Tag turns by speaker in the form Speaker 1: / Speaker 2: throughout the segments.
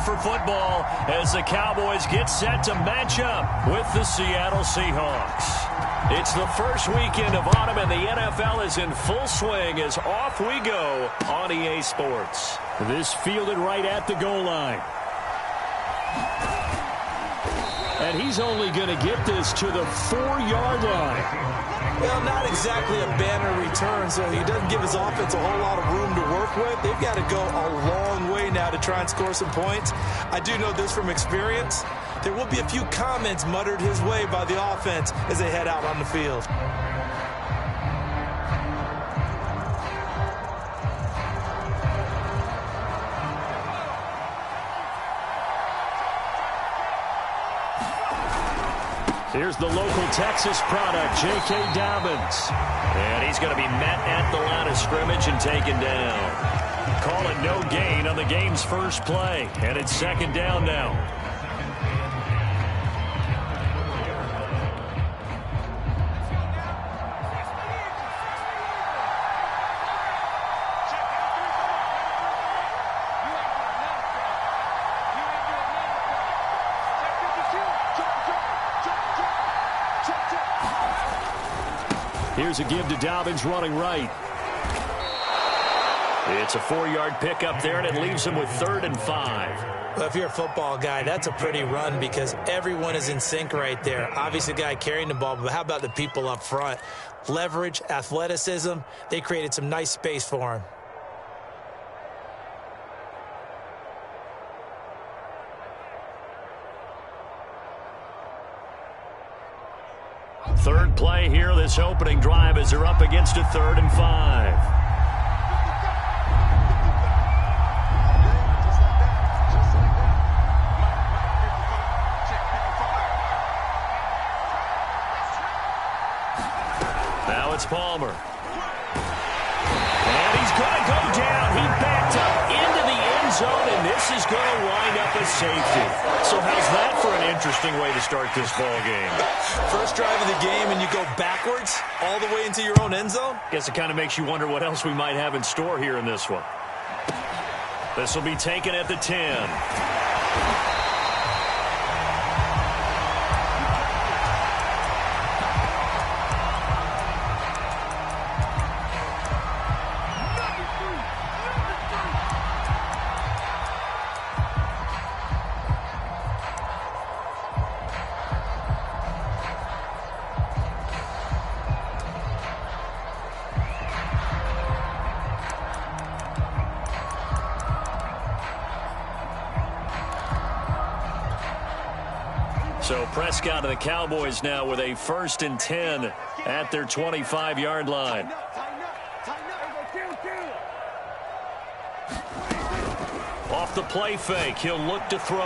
Speaker 1: for football as the Cowboys get set to match up with the Seattle Seahawks. It's the first weekend of autumn, and the NFL is in full swing as off we go on EA Sports. This fielded right at the goal line. And he's only going to get this to the 4-yard line.
Speaker 2: Well, not exactly a banner return, so he doesn't give his offense a whole lot of room to work with. They've got to go a long way now to try and score some points. I do know this from experience. There will be a few comments muttered his way by the offense as they head out on the field.
Speaker 1: Here's the local Texas product, J.K. Dobbins. And he's going to be met at the line of scrimmage and taken down. Call it no gain on the game's first play. And it's second down now. Here's a give to Dobbins running right. It's a 4-yard pickup there, and it leaves him with 3rd and 5.
Speaker 2: Well, if you're a football guy, that's a pretty run because everyone is in sync right there. Obviously, the guy carrying the ball, but how about the people up front? Leverage, athleticism, they created some nice space for him.
Speaker 1: Third play here, this opening drive, as they're up against a 3rd and 5. Now it's Palmer. And he's going to go down. He backed up into the end zone, and this is going to wind up as safety. So how's that for an interesting way to start this ball game?
Speaker 2: First drive of the game, and you go backwards all the way into your own end zone?
Speaker 1: Guess it kind of makes you wonder what else we might have in store here in this one. This will be taken at the 10. So Prescott and the Cowboys now with a 1st and 10 at their 25-yard line. Off the play fake, he'll look to throw.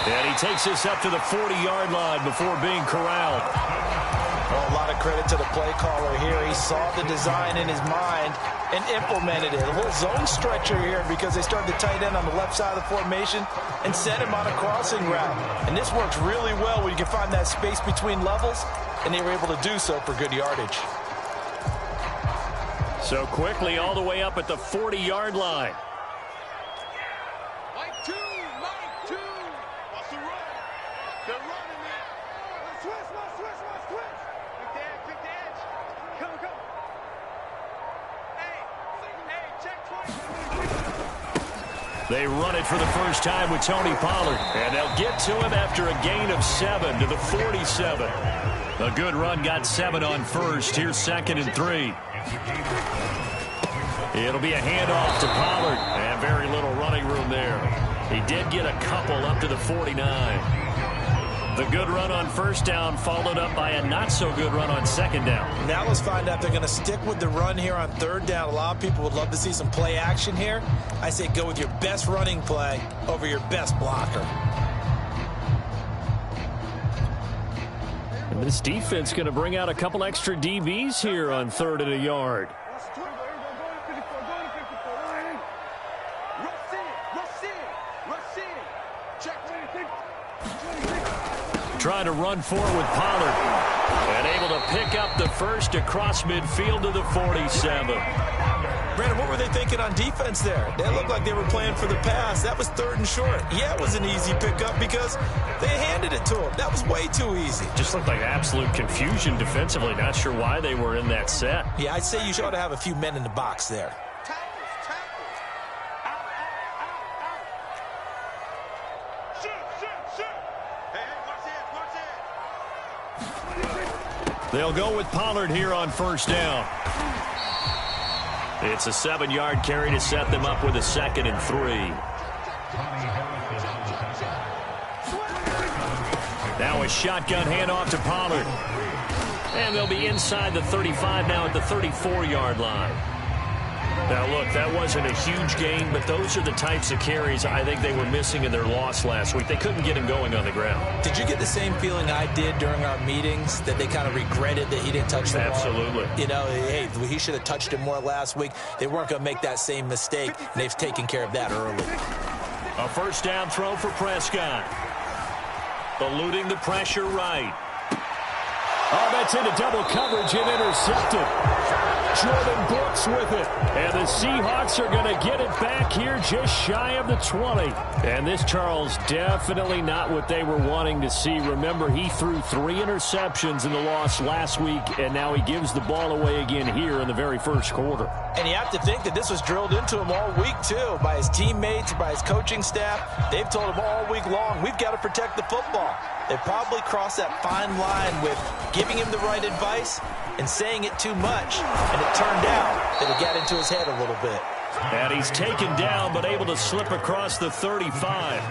Speaker 1: And he takes this up to the 40-yard line before being corralled.
Speaker 2: Well, a lot of credit to the play caller here. He saw the design in his mind and implemented it. A little zone stretcher here because they started the tight end on the left side of the formation and set him on a crossing route. And this works really well when you can find that space between levels, and they were able to do so for good yardage.
Speaker 1: So quickly all the way up at the 40-yard line. They run it for the first time with Tony Pollard. And they'll get to him after a gain of 7 to the 47. A good run, got 7 on first. Here's 2nd and 3. It'll be a handoff to Pollard. And very little running room there. He did get a couple up to the 49. The good run on first down followed up by a not-so-good run on second down.
Speaker 2: Now let's find out if they're going to stick with the run here on third down. A lot of people would love to see some play action here. I say go with your best running play over your best blocker.
Speaker 1: And this defense going to bring out a couple extra DBs here on 3rd and a yard. Trying to run forward with Pollard. And able to pick up the first across midfield to the 47.
Speaker 2: Brandon, what were they thinking on defense there? They looked like they were playing for the pass. That was 3rd and short. Yeah, it was an easy pickup because they handed it to him. That was way too easy.
Speaker 1: Just looked like absolute confusion defensively. Not sure why they were in that set.
Speaker 2: Yeah, I'd say you ought to have a few men in the box there.
Speaker 1: They'll go with Pollard here on 1st down. It's a 7-yard carry to set them up with a 2nd and 3. Now a shotgun handoff to Pollard. And they'll be inside the 35 now at the 34-yard line. Now, look, that wasn't a huge gain, but those are the types of carries I think they were missing in their loss last week. They couldn't get him going on the ground.
Speaker 2: Did you get the same feeling I did during our meetings, that they kind of regretted that he didn't touch the ball?
Speaker 1: Absolutely.
Speaker 2: You know, hey, he should have touched it more last week. They weren't going to make that same mistake, and they've taken care of that early.
Speaker 1: A 1st down throw for Prescott. Eluding the pressure right. Oh, that's into double coverage and intercepted. Jordan Brooks with it. And the Seahawks are going to get it back here just shy of the 20. And this, Charles, definitely not what they were wanting to see. Remember, he threw 3 interceptions in the loss last week, and now he gives the ball away again here in the very first quarter.
Speaker 2: And you have to think that this was drilled into him all week, too, by his teammates, by his coaching staff. They've told him all week long, we've got to protect the football. They probably crossed that fine line with giving him the right advice and saying it too much. And it turned out that it got into his head a little bit.
Speaker 1: And he's taken down, but able to slip across the 35.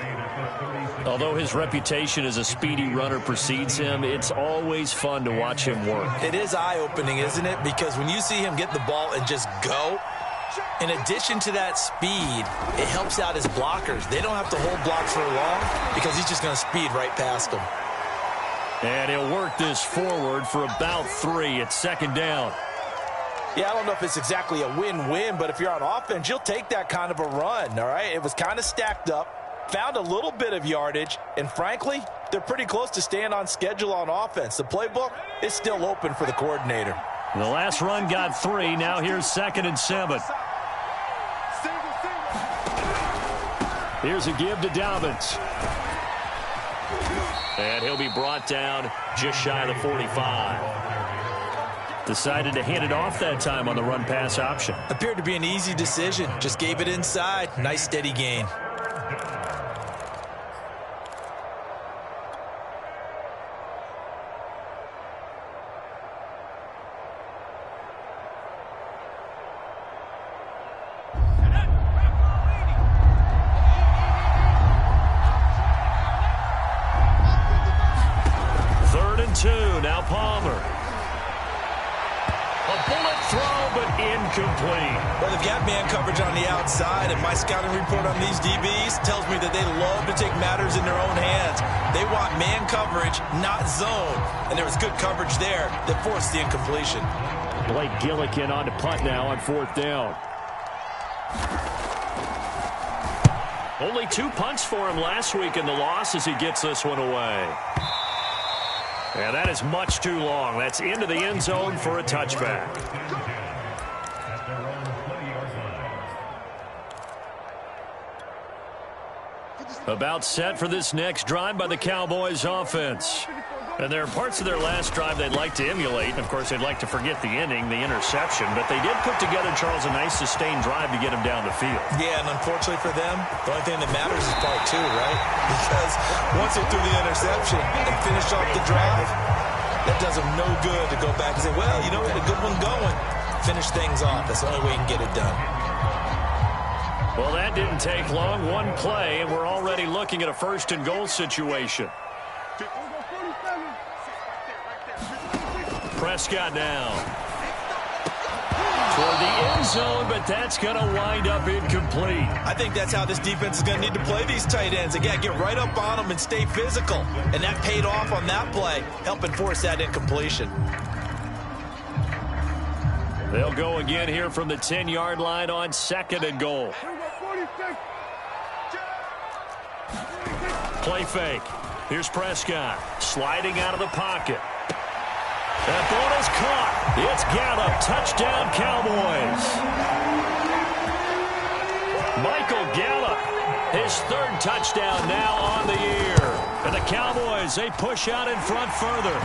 Speaker 1: Although his reputation as a speedy runner precedes him, it's always fun to watch him work.
Speaker 2: It is eye-opening, isn't it? Because when you see him get the ball and just go, in addition to that speed, it helps out his blockers. They don't have to hold blocks for long because he's just going to speed right past them.
Speaker 1: And he'll work this forward for about 3 at 2nd down.
Speaker 2: Yeah, I don't know if it's exactly a win-win, but if you're on offense, you'll take that kind of a run, all right? It was kind of stacked up, found a little bit of yardage, and frankly, they're pretty close to staying on schedule on offense. The playbook is still open for the coordinator.
Speaker 1: The last run got 3. Now here's 2nd and 7. Here's a give to Dobbins. And he'll be brought down just shy of the 45. Decided to hand it off that time on the run-pass option.
Speaker 2: Appeared to be an easy decision. Just gave it inside. Nice, steady gain.
Speaker 1: Now Palmer. A bullet throw, but incomplete.
Speaker 2: Well, they've got man coverage on the outside, and my scouting report on these DBs tells me that they love to take matters in their own hands. They want man coverage, not zone. And there was good coverage there that forced the incompletion.
Speaker 1: Blake Gillikin on to punt now on 4th down. Only 2 punts for him last week in the loss as he gets this one away. And that is much too long. That's into the end zone for a touchback. About set for this next drive by the Cowboys offense. And there are parts of their last drive they'd like to emulate. And, of course, they'd like to forget the inning, the interception. But they did put together, Charles, a nice sustained drive to get him down the field.
Speaker 2: Yeah, and unfortunately for them, the only thing that matters is part 2, right? Because once they threw the interception and finished off the drive, that does them no good to go back and say, well, you know, we had a good one going. Finish things off. That's the only way you can get it done.
Speaker 1: Well, that didn't take long. 1 play, and we're already looking at a 1st and goal situation. Prescott now. Toward the end zone, but that's going to wind up incomplete.
Speaker 2: I think that's how this defense is going to need to play these tight ends. They got to get right up on them and stay physical. And that paid off on that play, helping force that incompletion.
Speaker 1: They'll go again here from the 10-yard line on 2nd and goal. Play fake. Here's Prescott sliding out of the pocket. That ball is caught. It's Gallup. Touchdown, Cowboys. Michael Gallup, his third touchdown now on the year. And the Cowboys, they push out in front further.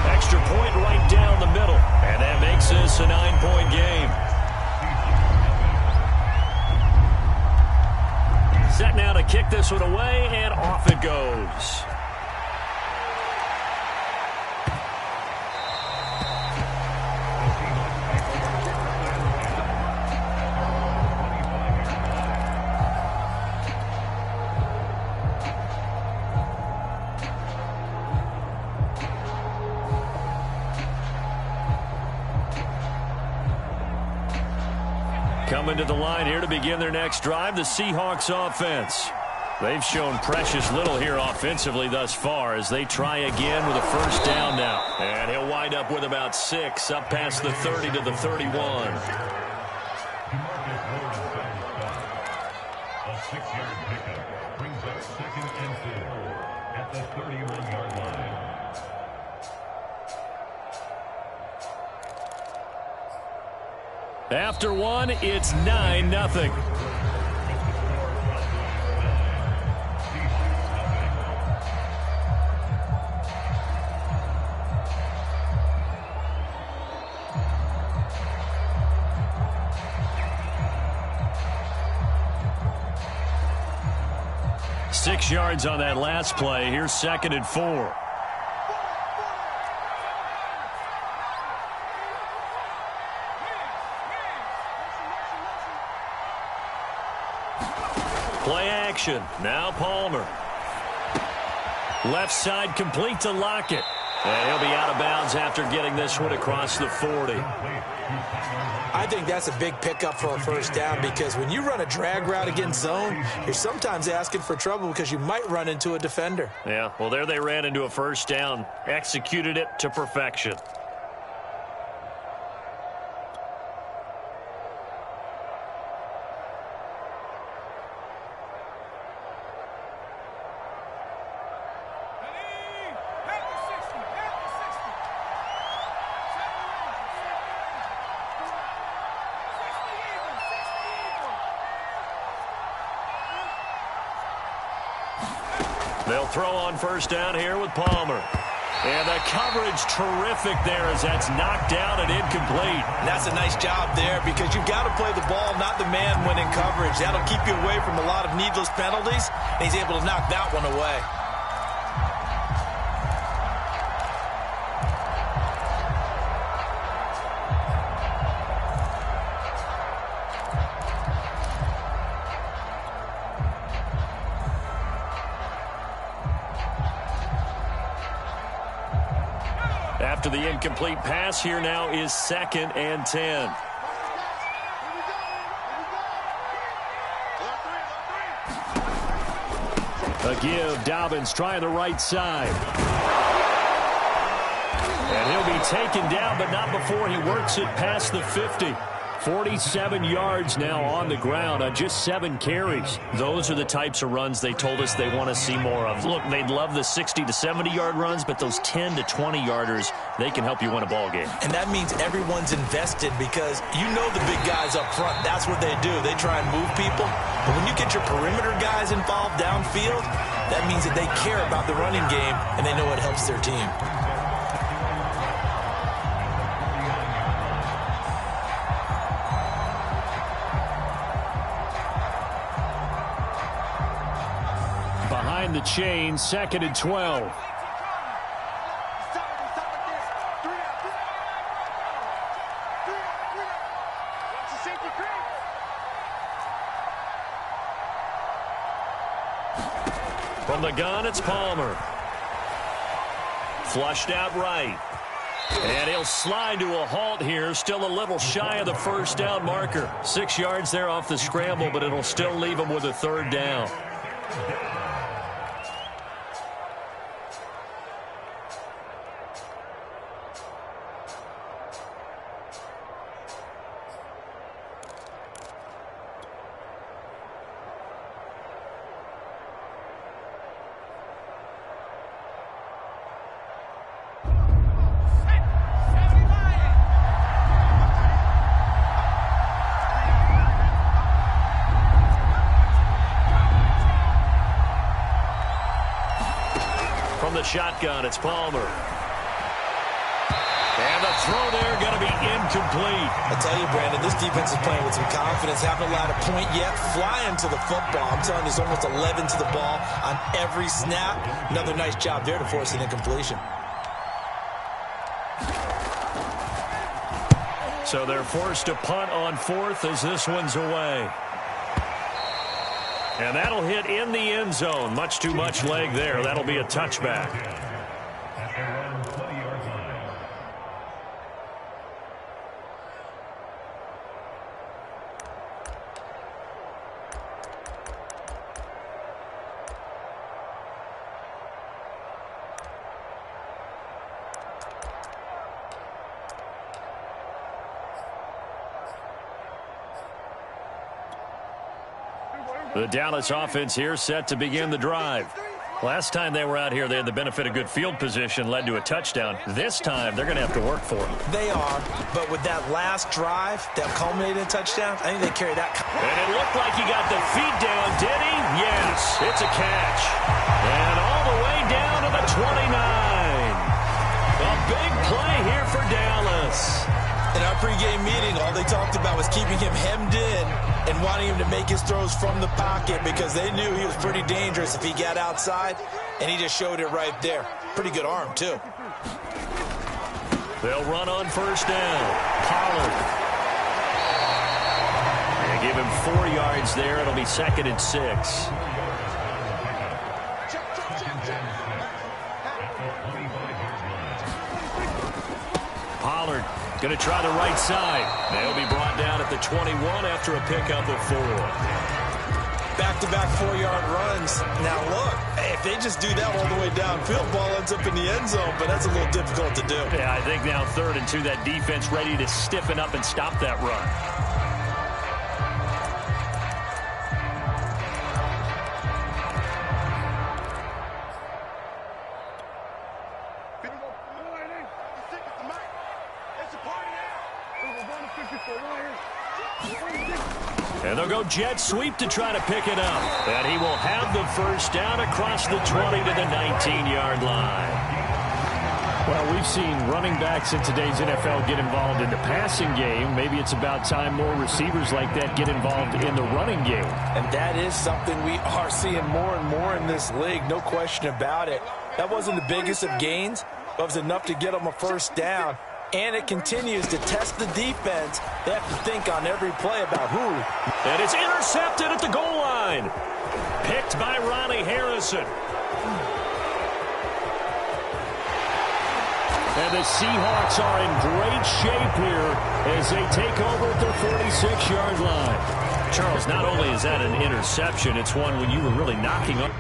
Speaker 1: Extra point right down the middle. And that makes this a 9-point game. Set now to kick this one away, and off it goes. Coming to the line here to begin their next drive, the Seahawks offense. They've shown precious little here offensively thus far as they try again with a first down now. And he'll wind up with about 6 up past the 30 to the 31.
Speaker 3: A 6-yard pickup brings up 2nd and 4 at the 31-yard line.
Speaker 1: After one, it's 9-0. Six yards on that last play. Here's 2nd and 4. Play action. Now Palmer. Left side complete to Lockett. And he'll be out of bounds after getting this one across the 40.
Speaker 2: I think that's a big pickup for a first down because when you run a drag route against zone, you're sometimes asking for trouble because you might run into a defender.
Speaker 1: Yeah, well, there they ran into a first down. Executed it to perfection. They'll throw on first down here with Palmer. And the coverage terrific there as that's knocked down and incomplete.
Speaker 2: And that's a nice job there because you've got to play the ball, not the man when in coverage. That'll keep you away from a lot of needless penalties. And he's able to knock that one away.
Speaker 1: After the incomplete pass, here now is 2nd and 10. A give. Dobbins trying the right side. And he'll be taken down, but not before he works it past the 50. 47 yards now on the ground on just 7 carries. Those are the types of runs they told us they want to see more of. Look, they'd love the 60 to 70-yard runs, but those 10 to 20-yarders, they can help you win a ball game.
Speaker 2: And that means everyone's invested because you know the big guys up front. That's what they do. They try and move people. But when you get your perimeter guys involved downfield, that means that they care about the running game and they know it helps their team.
Speaker 1: Behind the chain, 2nd and 12. From the gun, it's Palmer. Flushed out right. And he'll slide to a halt here, still a little shy of the first down marker. 6 yards there off the scramble, but it'll still leave him with a 3rd down. the shotgun. It's Palmer. And the throw there going to be incomplete.
Speaker 2: I tell you, Brandon, this defense is playing with some confidence. Haven't allowed a point yet. Flying to the football. I'm telling you, it's almost 11 to the ball on every snap. Another nice job there to force an incompletion.
Speaker 1: So they're forced to punt on fourth as this one's away. And that'll hit in the end zone. Much too much leg there. That'll be a touchback.
Speaker 3: At around 20-yard line.
Speaker 1: The Dallas offense here set to begin the drive. Last time they were out here, they had the benefit of good field position, led to a touchdown. This time, they're going to have to work for it.
Speaker 2: They are, but with that last drive that culminated in touchdown, I think they carry that.
Speaker 1: And it looked like he got the feet down, did he? Yes, it's a catch. And all the way down to the 29. A big play here for Dallas.
Speaker 2: In our pregame meeting, all they talked about was keeping him hemmed in and wanting him to make his throws from the pocket because they knew he was pretty dangerous if he got outside, and he just showed it right there. Pretty good arm, too.
Speaker 1: They'll run on first down. Pollard. And give him 4 yards there. It'll be 2nd and 6. Pollard going to try the right side. They'll be brought down at the 21 after a pickup of 4.
Speaker 2: Back-to-back 4-yard runs. Now, look, if they just do that all the way downfield, ball ends up in the end zone, but that's a little difficult to do.
Speaker 1: Yeah, I think now 3rd and 2, that defense ready to stiffen up and stop that run. And they'll go jet sweep to try to pick it up. And he will have the first down across the 20 to the 19-yard line. Well, we've seen running backs in today's NFL get involved in the passing game. Maybe it's about time more receivers like that get involved in the running game.
Speaker 2: And that is something we are seeing more and more in this league, no question about it. That wasn't the biggest of gains, but it was enough to get them a first down. And it continues to test the defense. They have to think on every play about who.
Speaker 1: And it's intercepted at the goal line. Picked by Ronnie Harrison. And the Seahawks are in great shape here as they take over at their 46-yard line. Charles, not only is that an interception, it's one when you were really knocking up.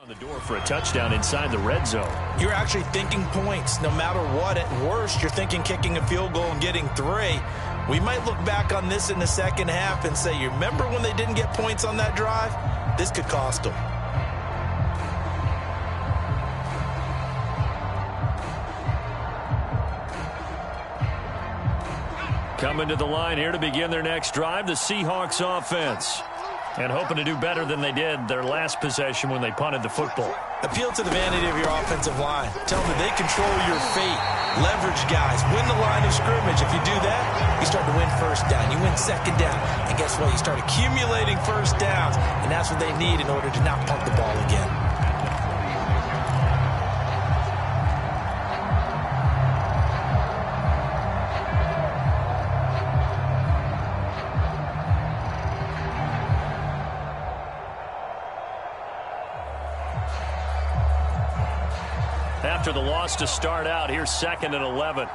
Speaker 1: The door for a touchdown inside the red zone.
Speaker 2: You're actually thinking points. No matter what, at worst, you're thinking kicking a field goal and getting 3. We might look back on this in the second half and say, you remember when they didn't get points on that drive? This could cost them.
Speaker 1: Coming to the line here to begin their next drive, the Seahawks offense. And hoping to do better than they did their last possession when they punted the football.
Speaker 2: Appeal to the vanity of your offensive line. Tell them that they control your fate. Leverage guys. Win the line of scrimmage. If you do that, you start to win first down. You win second down. And guess what? You start accumulating first downs. And that's what they need in order to not punt the ball again.
Speaker 1: After the loss to start out, here's 2nd and 11.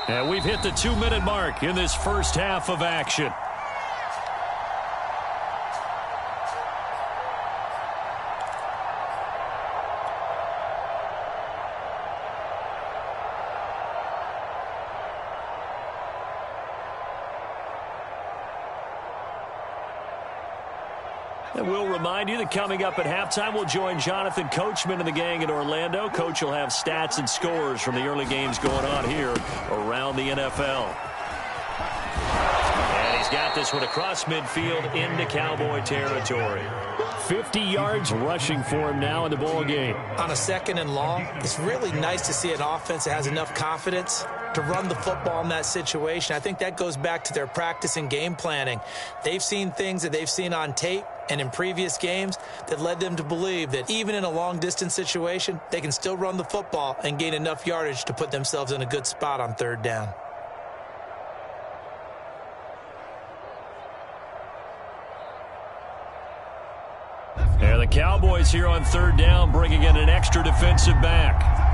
Speaker 1: And we've hit the 2-minute mark in this first half of action. And we'll remind you that coming up at halftime, we'll join Jonathan Coachman and the gang in Orlando. Coach will have stats and scores from the early games going on here around the NFL. And he's got this one across midfield into Cowboy territory. 50 yards rushing for him now in the ball game.
Speaker 2: On a 2nd and long, it's really nice to see an offense that has enough confidence to run the football in that situation. I think that goes back to their practice and game planning. They've seen things that they've seen on tape and in previous games that led them to believe that even in a long-distance situation, they can still run the football and gain enough yardage to put themselves in a good spot on 3rd down.
Speaker 1: And the Cowboys here on 3rd down, bringing in an extra defensive back.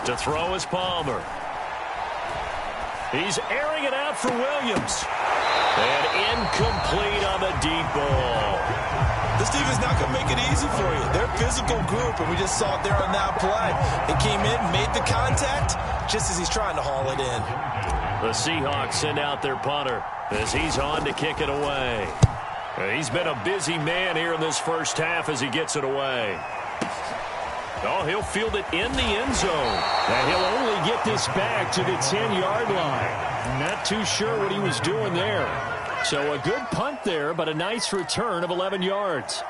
Speaker 1: To throw is Palmer. He's airing it out for Williams. And incomplete on the deep ball.
Speaker 2: This defense is not going to make it easy for you. They're a physical group, and we just saw it there on that play. They came in, made the contact, just as he's trying to haul it in.
Speaker 1: The Seahawks send out their punter as he's on to kick it away. He's been a busy man here in this first half as he gets it away. Oh, he'll field it in the end zone. And he'll only get this back to the 10-yard line. Not too sure what he was doing there. So a good punt there, but a nice return of 11 yards.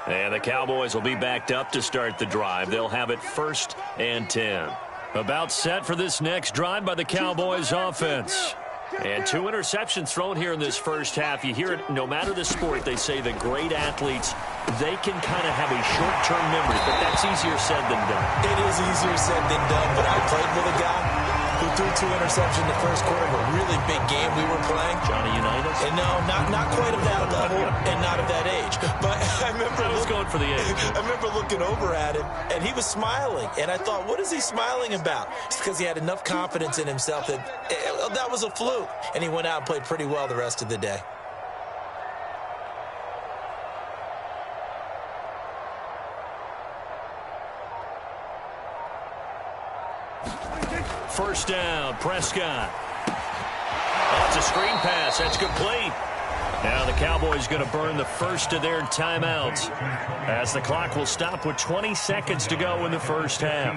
Speaker 1: And the Cowboys will be backed up to start the drive. They'll have it 1st and 10. About set for this next drive by the Cowboys offense. And 2 interceptions thrown here in this first half. You hear it, no matter the sport, they say the great athletes, they can kind of have a short-term memory, but that's easier said than done.
Speaker 2: It is easier said than done, but I played with a guy who threw 2 interceptions in the first quarter of a really big game we were playing.
Speaker 1: Johnny Unitas?
Speaker 2: And no, not quite of that level and not of that age. But I remember
Speaker 1: going for the age.
Speaker 2: I remember looking over at him, and he was smiling. And I thought, what is he smiling about? It's because he had enough confidence in himself that that was a fluke. And he went out and played pretty well the rest of the day.
Speaker 1: First down, Prescott. That's a screen pass. That's complete. Now the Cowboys going to burn the first of their timeouts as the clock will stop with 20 seconds to go in the first half.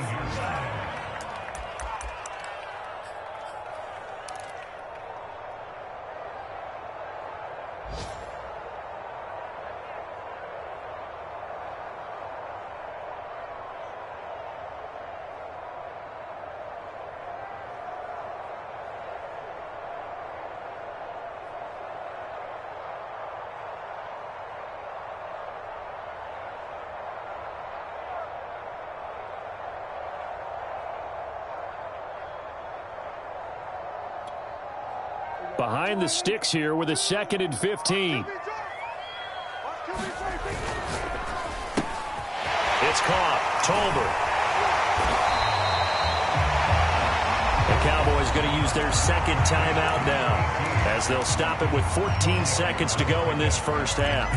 Speaker 1: Behind the sticks here with a 2nd and 15. caught. Tolbert. The Cowboys going to use their second timeout now, as they'll stop it with 14 seconds to go in this first half.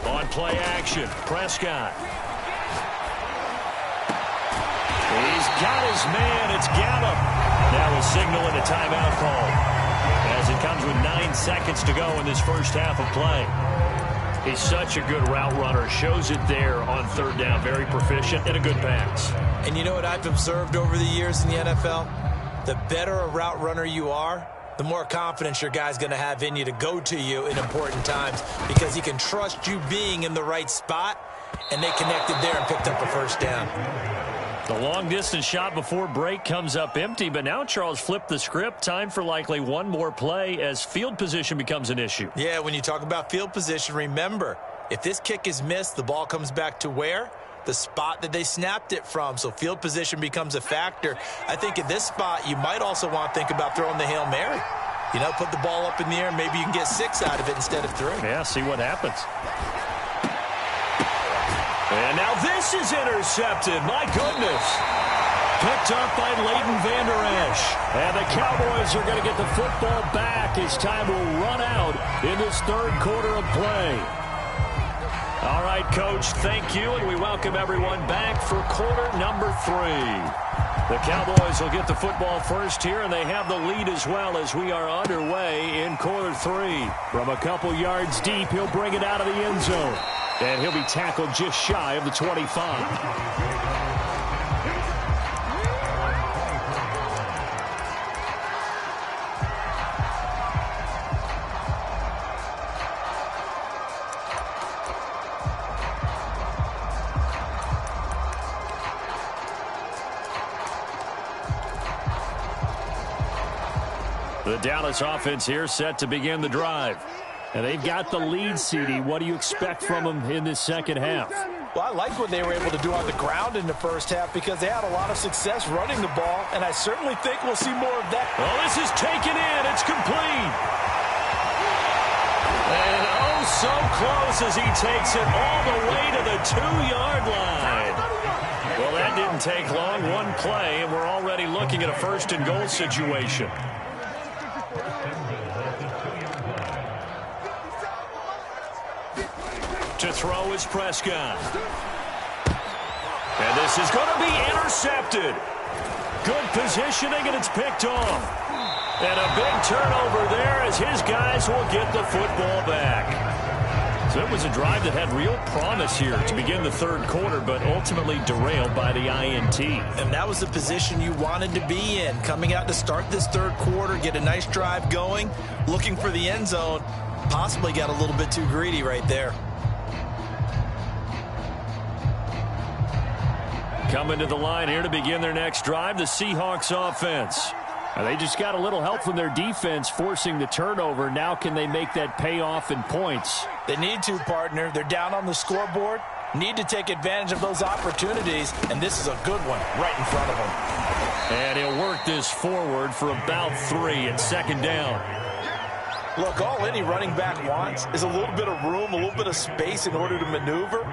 Speaker 1: On play action, Prescott. He's got his man. It's Gallup. Now a signal and a timeout call, as it comes with 9 seconds to go in this first half of play. He's such a good route runner. Shows it there on third down. Very proficient and a good pass.
Speaker 2: And you know what I've observed over the years in the NFL? The better a route runner you are, the more confidence your guy's going to have in you to go to you in important times, because he can trust you being in the right spot, and they connected there and picked up a first down.
Speaker 1: The long-distance shot before break comes up empty, but now Charles flipped the script. Time for likely one more play as field position becomes an issue.
Speaker 2: Yeah, when you talk about field position, remember, if this kick is missed, the ball comes back to where? The spot that they snapped it from. So field position becomes a factor. I think at this spot, you might also want to think about throwing the Hail Mary. You know, put the ball up in the air, and maybe you can get 6 out of it instead of 3.
Speaker 1: Yeah, see what happens. And now this is intercepted. My goodness. Picked up by Leighton Vander Esch. And the Cowboys are going to get the football back as time will run out in this third quarter of play. All right, Coach, thank you, and we welcome everyone back for quarter number 3. The Cowboys will get the football first here, and they have the lead as well as we are underway in quarter 3. From a couple yards deep, he'll bring it out of the end zone. And he'll be tackled just shy of the 25. The Dallas offense here set to begin the drive. And they've got the lead, CD. What do you expect from them in this second half?
Speaker 2: Well, I like what they were able to do on the ground in the first half, because they had a lot of success running the ball, and I certainly think we'll see more of that.
Speaker 1: Well, this is taken in. It's complete. And oh, so close as he takes it all the way to the 2-yard line. Well, that didn't take long. One play, and we're already looking at a first-and-goal situation. To throw is Prescott. And this is going to be intercepted. Good positioning, and it's picked off. And a big turnover there as his guys will get the football back. So it was a drive that had real promise here to begin the third quarter, but ultimately derailed by the INT.
Speaker 2: And that was the position you wanted to be in, coming out to start this third quarter, get a nice drive going, looking for the end zone. Possibly got a little bit too greedy right there.
Speaker 1: Coming to the line here to begin their next drive, the Seahawks offense. Now, they just got a little help from their defense forcing the turnover. Now can they make that pay off in points?
Speaker 2: They need to, partner. They're down on the scoreboard. Need to take advantage of those opportunities, and this is a good one right in front of them.
Speaker 1: And he'll work this forward for about 3 at second down.
Speaker 2: Look, all any running back wants is a little bit of room, a little bit of space in order to maneuver.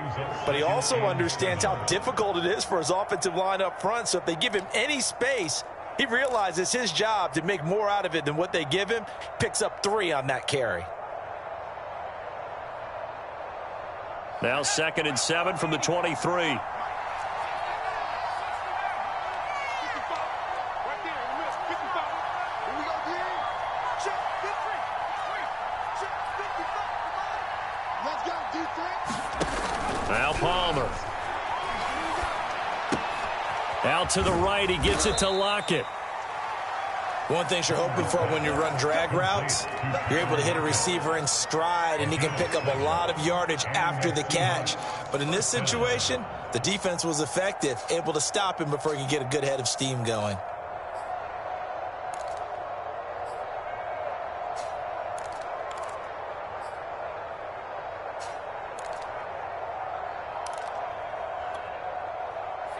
Speaker 2: But he also understands how difficult it is for his offensive line up front. So if they give him any space, he realizes his job to make more out of it than what they give him. Picks up 3 on that carry.
Speaker 1: Now 2nd and 7 from the 23. Now Palmer. Out to the right, he gets it to Lockett.
Speaker 2: One thing you're hoping for when you run drag routes, you're able to hit a receiver in stride, and he can pick up a lot of yardage after the catch. But in this situation, the defense was effective, able to stop him before he could get a good head of steam going.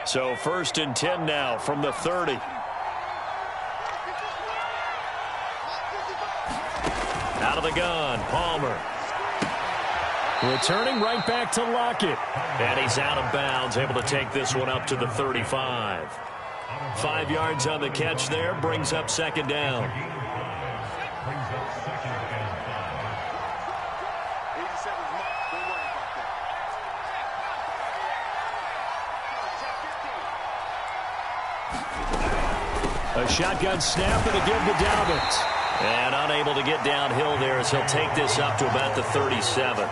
Speaker 1: So 1st and 10 now from the 30. Out of the gun, Palmer. Returning right back to Lockett. And he's out of bounds, able to take this one up to the 35. 5 yards on the catch there, brings up 2nd down. A shotgun snap and a give to Dalvin. And unable to get downhill there as he'll take this up to about the 37.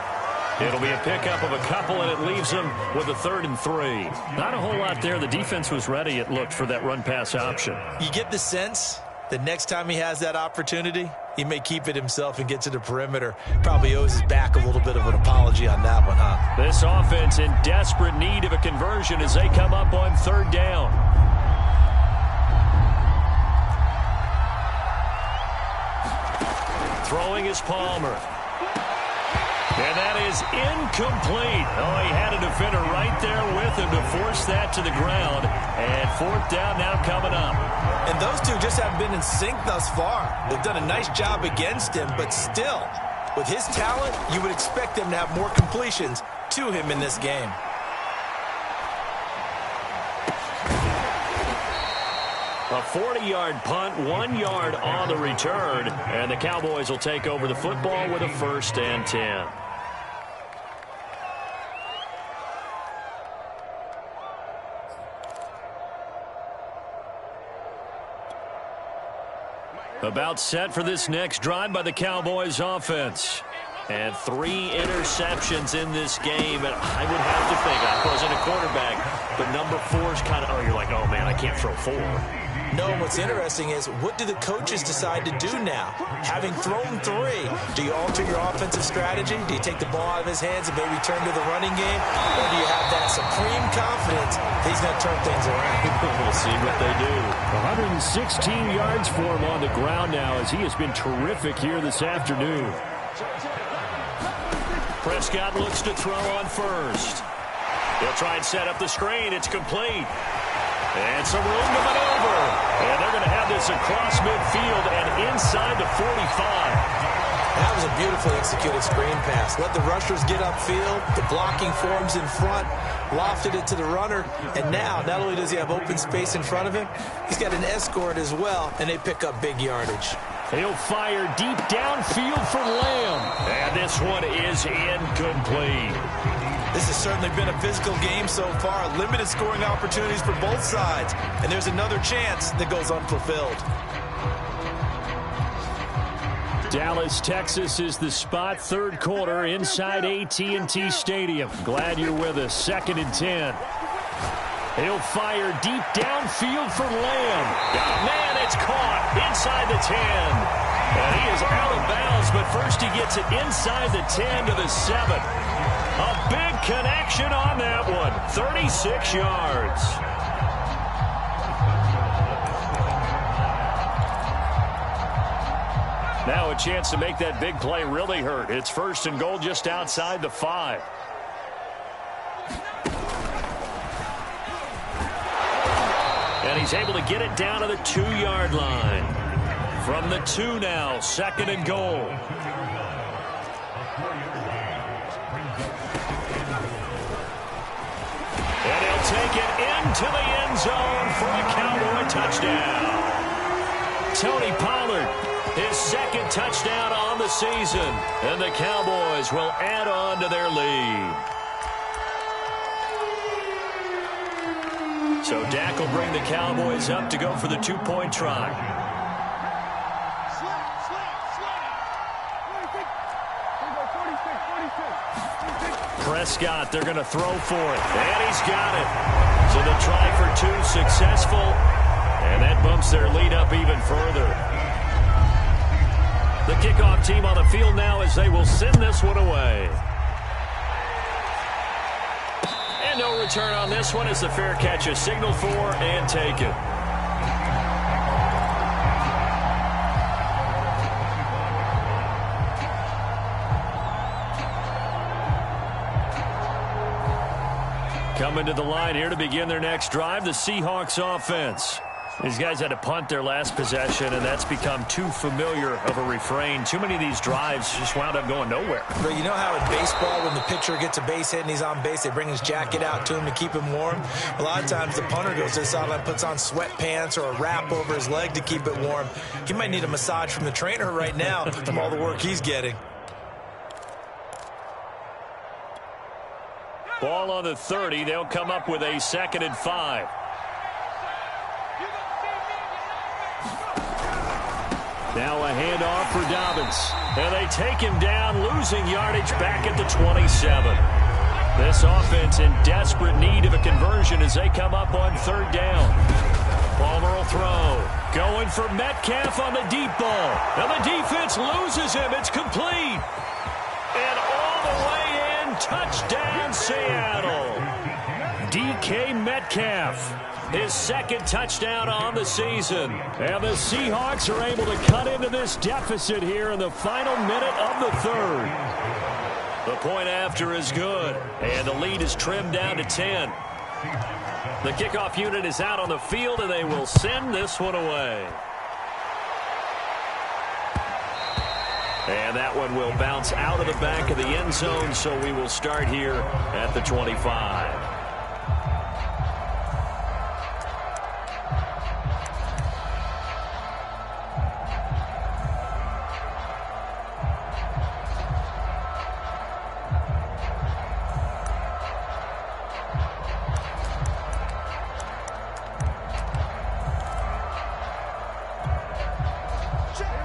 Speaker 1: It'll be a pickup of a couple, and it leaves him with a 3rd and 3.
Speaker 4: Not a whole lot there. The defense was ready, it looked, for that run-pass option.
Speaker 2: You get the sense that next time he has that opportunity, he may keep it himself and get to the perimeter. Probably owes his back a little bit of an apology on that one, huh?
Speaker 1: This offense in desperate need of a conversion as they come up on 3rd down. Throwing is Palmer. And that is incomplete. Oh, he had a defender right there with him to force that to the ground. And 4th down now coming up.
Speaker 2: And those two just haven't been in sync thus far. They've done a nice job against him, but still, with his talent, you would expect him to have more completions to him in this game.
Speaker 1: A 40-yard punt, 1 yard on the return, and the Cowboys will take over the football with a 1st and 10. About set for this next drive by the Cowboys offense. And 3 interceptions in this game. And I would have to think, I wasn't a quarterback, but number 4 is kind of, oh, you're like, oh, man, I can't throw 4.
Speaker 2: No, what's interesting is, what do the coaches decide to do now? Having thrown 3, do you alter your offensive strategy? Do you take the ball out of his hands and maybe turn to the running game? Or do you have that supreme confidence that he's going to turn things around?
Speaker 1: We'll see what they do. 116 yards for him on the ground now as he has been terrific here this afternoon. Prescott looks to throw on 1st. He'll try and set up the screen. It's complete. And some room to maneuver. And they're going to have this across midfield and inside the 45.
Speaker 2: That was a beautifully executed screen pass. Let the rushers get upfield. The blocking forms in front. Lofted it to the runner. And now, not only does he have open space in front of him, he's got an escort as well, and they pick up big yardage.
Speaker 1: He'll fire deep downfield for Lamb. And this one is incomplete.
Speaker 2: This has certainly been a physical game so far. Limited scoring opportunities for both sides. And there's another chance that goes unfulfilled.
Speaker 1: Dallas, Texas is the spot. 3rd quarter inside AT&T Stadium. Glad you're with us. 2nd and 10. He'll fire deep downfield for Lamb. Man, it's caught inside the 10. And he is out of bounds, but first he gets it inside the 10 to the 7. A big connection on that one. 36 yards. Now a chance to make that big play really hurt. It's 1st and goal just outside the 5. And he's able to get it down to the 2-yard line. From the 2 now, 2nd and goal. And he'll take it into the end zone for a Cowboy touchdown. Tony Pollard, his 2nd touchdown on the season. And the Cowboys will add on to their lead. So Dak will bring the Cowboys up to go for the 2-point try. Prescott, they're going to throw for it. And he's got it. So the try for 2 successful. And that bumps their lead up even further. The kickoff team on the field now as they will send this one away. And no return on this one as the fair catch is signaled for and taken. Coming to the line here to begin their next drive, the Seahawks offense. These guys had to punt their last possession, and that's become too familiar of a refrain. Too many of these drives just wound up going nowhere.
Speaker 2: But you know how in baseball, when the pitcher gets a base hit and he's on base, they bring his jacket out to him to keep him warm? A lot of times the punter goes to the sideline, puts on sweatpants or a wrap over his leg to keep it warm. He might need a massage from the trainer right now from all the work he's getting.
Speaker 1: Ball on the 30. They'll come up with a 2nd and 5. Now a handoff for Dobbins. And they take him down, losing yardage back at the 27. This offense in desperate need of a conversion as they come up on 3rd down. Palmer will throw. Going for Metcalf on the deep ball. Now the defense loses him. It's complete. And all the way in, touchdown Seattle. DK Metcalf. His 2nd touchdown on the season. And the Seahawks are able to cut into this deficit here in the final minute of the 3rd. The point after is good. And the lead is trimmed down to 10. The kickoff unit is out on the field, and they will send this one away. And that one will bounce out of the back of the end zone, so we will start here at the 25.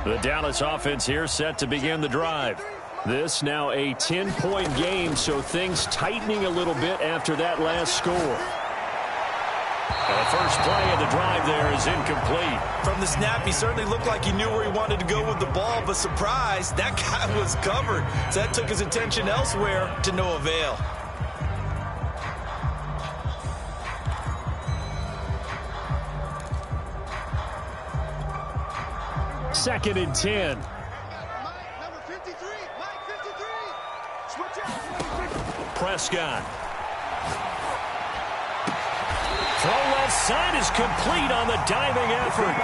Speaker 1: The Dallas offense here set to begin the drive. This now a 10-point game, so things tightening a little bit after that last score. And the first play of the drive there is incomplete.
Speaker 2: From the snap, he certainly looked like he knew where he wanted to go with the ball, but surprise, that guy was covered. So that took his attention elsewhere to no avail.
Speaker 1: 2nd and 10. Prescott. Throw left side is complete on the diving effort.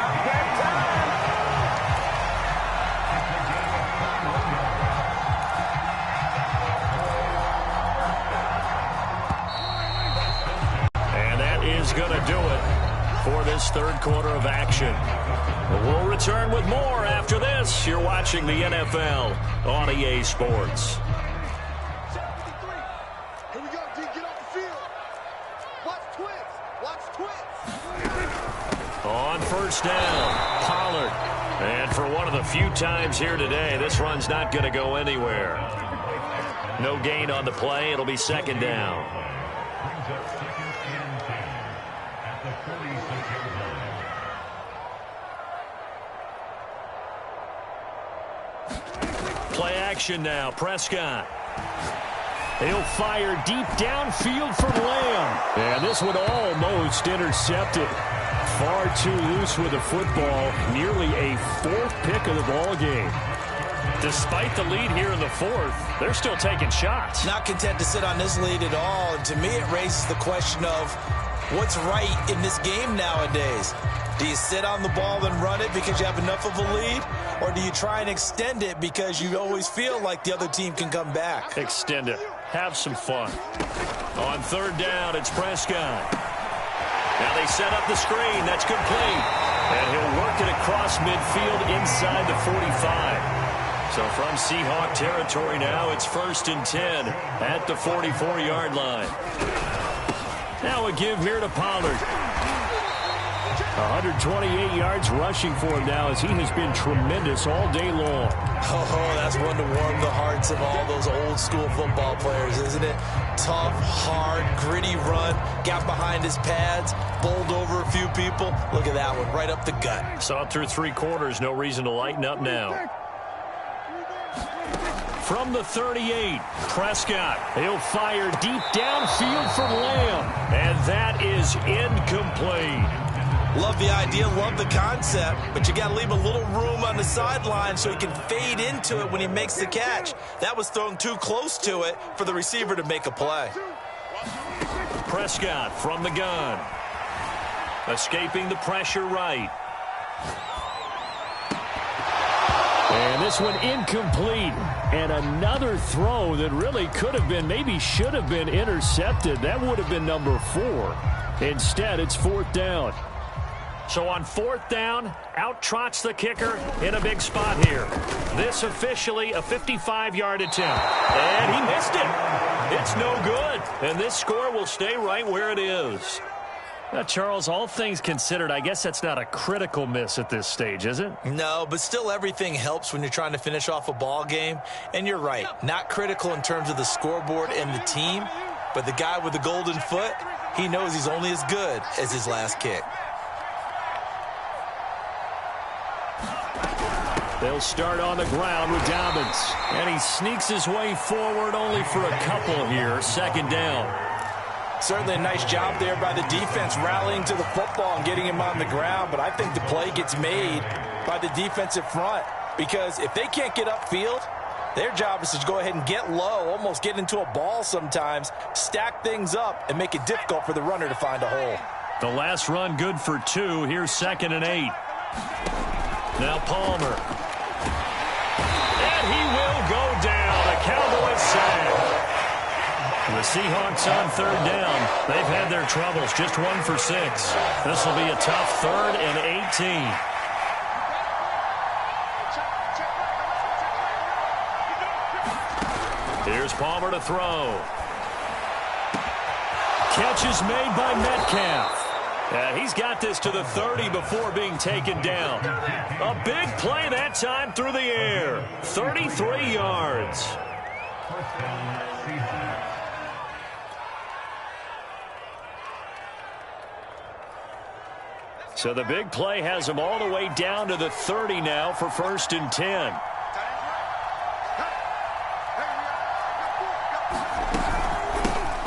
Speaker 1: And that is going to do it for this 3rd quarter of action. We'll return with more after this. You're watching the NFL on EA Sports.
Speaker 5: Here we go, D. Get off the field. Watch twins. Watch twins.
Speaker 1: On 1st down, Pollard. And for one of the few times here today, this run's not going to go anywhere. No gain on the play. It'll be 2nd down. Play action now. Prescott. He'll fire deep downfield for Lamb. And this one almost intercepted. Far too loose with the football. Nearly a 4th pick of the ball game. Despite the lead here in the 4th, they're still taking shots.
Speaker 2: Not content to sit on this lead at all. And to me, it raises the question of what's right in this game nowadays. Do you sit on the ball and run it because you have enough of a lead? Or do you try and extend it because you always feel like the other team can come back?
Speaker 1: Extend it. Have some fun. On 3rd down, it's Prescott. Now they set up the screen. That's complete. And he'll work it across midfield inside the 45. So from Seahawk territory now, it's 1st and 10 at the 44-yard line. Now a give here to Pollard. 128 yards rushing for him now as he has been tremendous all day long.
Speaker 2: Oh, that's one to warm the hearts of all those old-school football players, isn't it? Tough, hard, gritty run, got behind his pads, bowled over a few people. Look at that one, right up the gut.
Speaker 1: Saw it through 3 quarters, no reason to lighten up now. From the 38, Prescott. He'll fire deep downfield for Lamb. And that is incomplete.
Speaker 2: Love the idea, love the concept, but you got to leave a little room on the sideline so he can fade into it when he makes the catch. That was thrown too close to it for the receiver to make a play.
Speaker 1: Prescott from the gun. Escaping the pressure right.
Speaker 4: And this one incomplete. And another throw that really could have been, maybe should have been intercepted. That would have been number 4. Instead, it's 4th down.
Speaker 1: So on 4th down, out trots the kicker in a big spot here. This officially a 55-yard attempt. And he missed it. It's no good. And this score will stay right where it is.
Speaker 4: Now, Charles, all things considered, I guess that's not a critical miss at this stage, is it?
Speaker 2: No, but still everything helps when you're trying to finish off a ball game. And you're right, not critical in terms of the scoreboard and the team, but the guy with the golden foot, he knows he's only as good as his last kick.
Speaker 4: They'll start on the ground with Dobbins.
Speaker 1: And he sneaks his way forward only for a couple here. 2nd down.
Speaker 2: Certainly a nice job there by the defense rallying to the football and getting him on the ground, but I think the play gets made by the defensive front because if they can't get upfield, their job is to go ahead and get low, almost get into a ball sometimes, stack things up, and make it difficult for the runner to find a hole.
Speaker 1: The last run good for 2. Here's 2nd and 8. Now Palmer. And he will go down. A Cowboys sack. The Seahawks on 3rd down. They've had their troubles. Just 1 for 6. This will be a tough 3rd and 18. Here's Palmer to throw. Catch is made by Metcalf. He's got this to the 30 before being taken down. A big play that time through the air. 33 yards. So the big play has him all the way down to the 30 now for 1st and 10.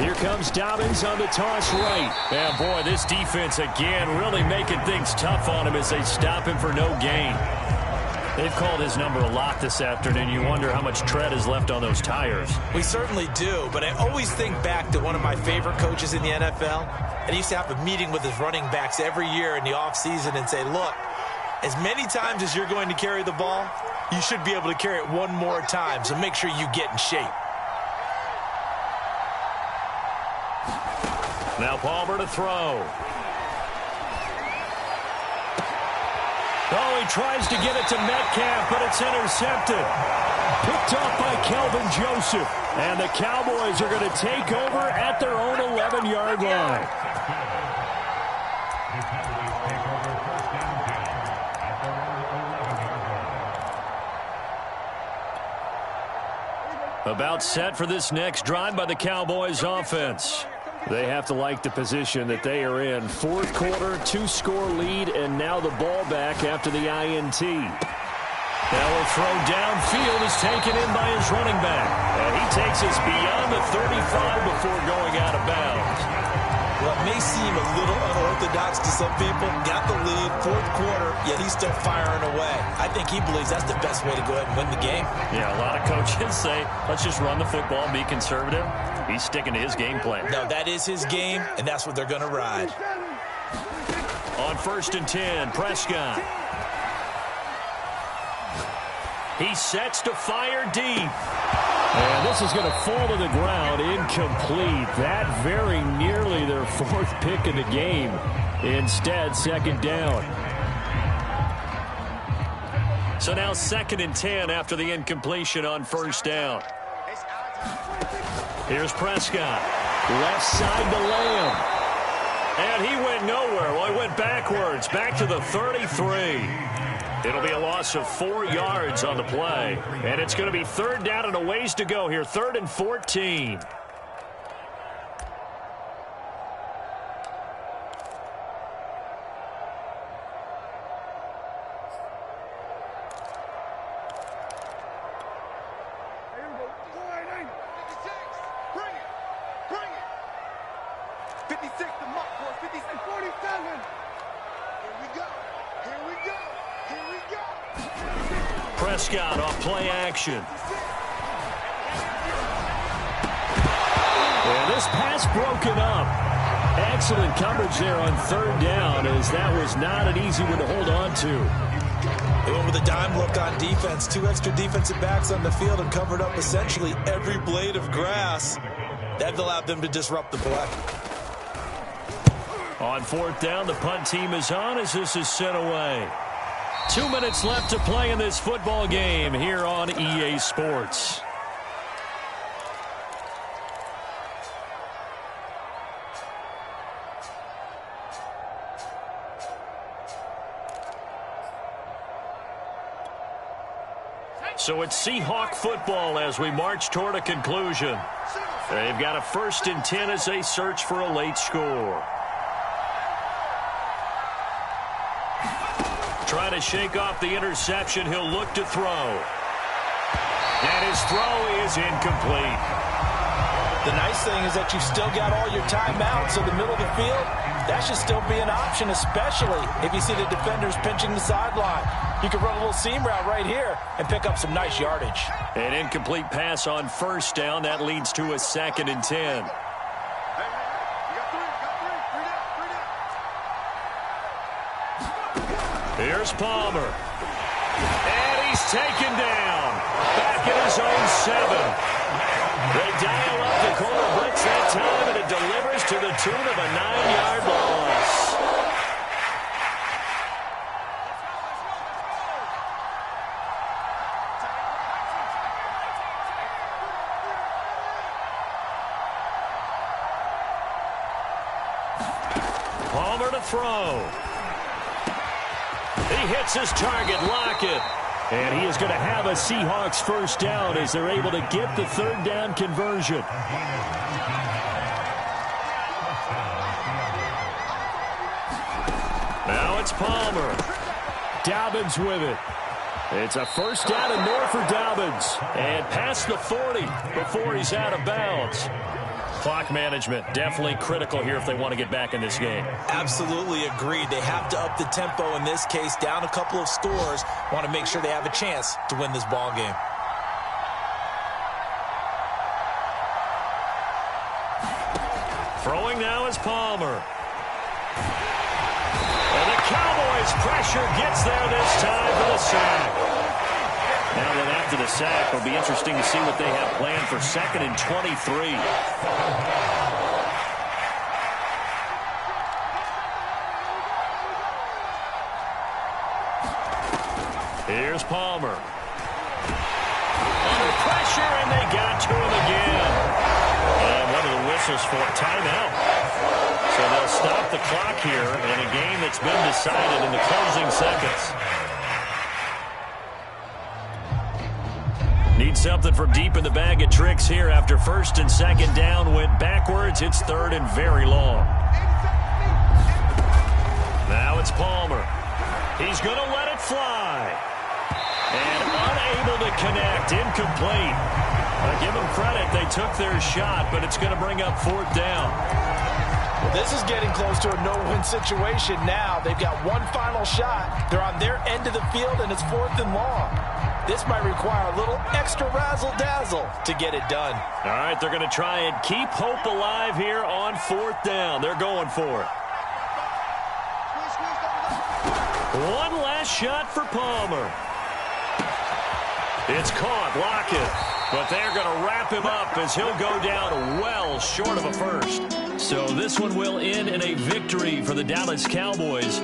Speaker 1: Here comes Dobbins on the toss right. And boy, this defense again really making things tough on him as they stop him for no gain. They've called his number a lot this afternoon. You wonder how much tread is left on those tires.
Speaker 2: We certainly do, but I always think back to one of my favorite coaches in the NFL. And he used to have a meeting with his running backs every year in the offseason and say, look, as many times as you're going to carry the ball, you should be able to carry it one more time, so make sure you get in shape.
Speaker 1: Now Palmer to throw. Oh, he tries to get it to Metcalf, but it's intercepted. Picked off by Kelvin Joseph. And the Cowboys are going to take over at their own 11-yard line. About set for this next drive by the Cowboys offense. They have to like the position that they are in. 4th quarter, 2-score lead, and now the ball back after the INT. Now a throw downfield is taken in by his running back. And he takes us beyond the 35 before going out of bounds.
Speaker 2: Well, it may seem a little unorthodox to some people. Got the lead, 4th quarter, yet he's still firing away. I think he believes that's the best way to go ahead and win the game.
Speaker 1: Yeah, a lot of coaches say, let's just run the football and be conservative. He's sticking to his game plan.
Speaker 2: No, that is his game, and that's what they're going to ride.
Speaker 1: On 1st and 10, Prescott. He sets to fire deep.
Speaker 4: And this is going to fall to the ground, incomplete. That very nearly their 4th pick of the game. Instead, 2nd down.
Speaker 1: So now 2nd and 10 after the incompletion on 1st down. Here's Prescott.
Speaker 4: Left side to Lamb.
Speaker 1: And he went nowhere. Well, he went backwards, back to the 33. It'll be a loss of 4 yards on the play. And it's going to be 3rd down and a ways to go here. 3rd and 14. Prescott off play action.
Speaker 4: And this pass broken up. Excellent coverage there on third down, as that was not an easy one to hold on to.
Speaker 2: They went with a dime look on defense. 2 extra defensive backs on the field and covered up essentially every blade of grass. That allowed them to disrupt the play.
Speaker 1: On fourth down, the punt team is on as this is sent away. 2 minutes left to play in this football game here on EA Sports. So it's Seahawk football as we march toward a conclusion. They've got a 1st and 10 as they search for a late score. Trying to shake off the interception. He'll look to throw. And his throw is incomplete.
Speaker 2: The nice thing is that you've still got all your timeouts in the middle of the field. That should still be an option, especially if you see the defenders pinching the sideline. You can run a little seam route right here and pick up some nice yardage.
Speaker 1: An incomplete pass on 1st down. That leads to a 2nd and 10. Here's Palmer. And he's taken down. Back in his own 7. They dial up the corner blitz that time, and it delivers to the tune of a 9-yard loss. Palmer to throw. He hits his target, Lockett.
Speaker 4: And he is going to have a Seahawks 1st down as they're able to get the 3rd down conversion.
Speaker 1: Now it's Palmer.
Speaker 4: Dobbins with it. It's a 1st down and more for Dobbins.
Speaker 1: And past the 40 before he's out of bounds. Clock management, definitely critical here if they want to get back in this game.
Speaker 2: Absolutely agreed. They have to up the tempo in this case, down a couple of scores. Want to make sure they have a chance to win this ball game.
Speaker 1: Throwing now is Palmer. And the Cowboys' pressure gets there this time for the sack. Now then, after the sack, it'll be interesting to see what they have planned for 2nd and 23. Here's Palmer. Under pressure, and they got to him again. And one of the whistles for timeout. So they'll stop the clock here in a game that's been decided in the closing seconds. Need something from deep in the bag of tricks here after 1st and 2nd down went backwards. It's 3rd and very long. Now it's Palmer. He's going to let it fly. And unable to connect. Incomplete. Give them credit. They took their shot, but it's going to bring up 4th down.
Speaker 2: Well, this is getting close to a no-win situation now. They've got one final shot. They're on their end of the field, and it's 4th and long. This might require a little extra razzle-dazzle to get it done.
Speaker 1: All right, they're going to try and keep hope alive here on 4th down. They're going for it. One last shot for Palmer. It's caught, Lockett. But they're going to wrap him up as he'll go down well short of a 1st. So this one will end in a victory for the Dallas Cowboys.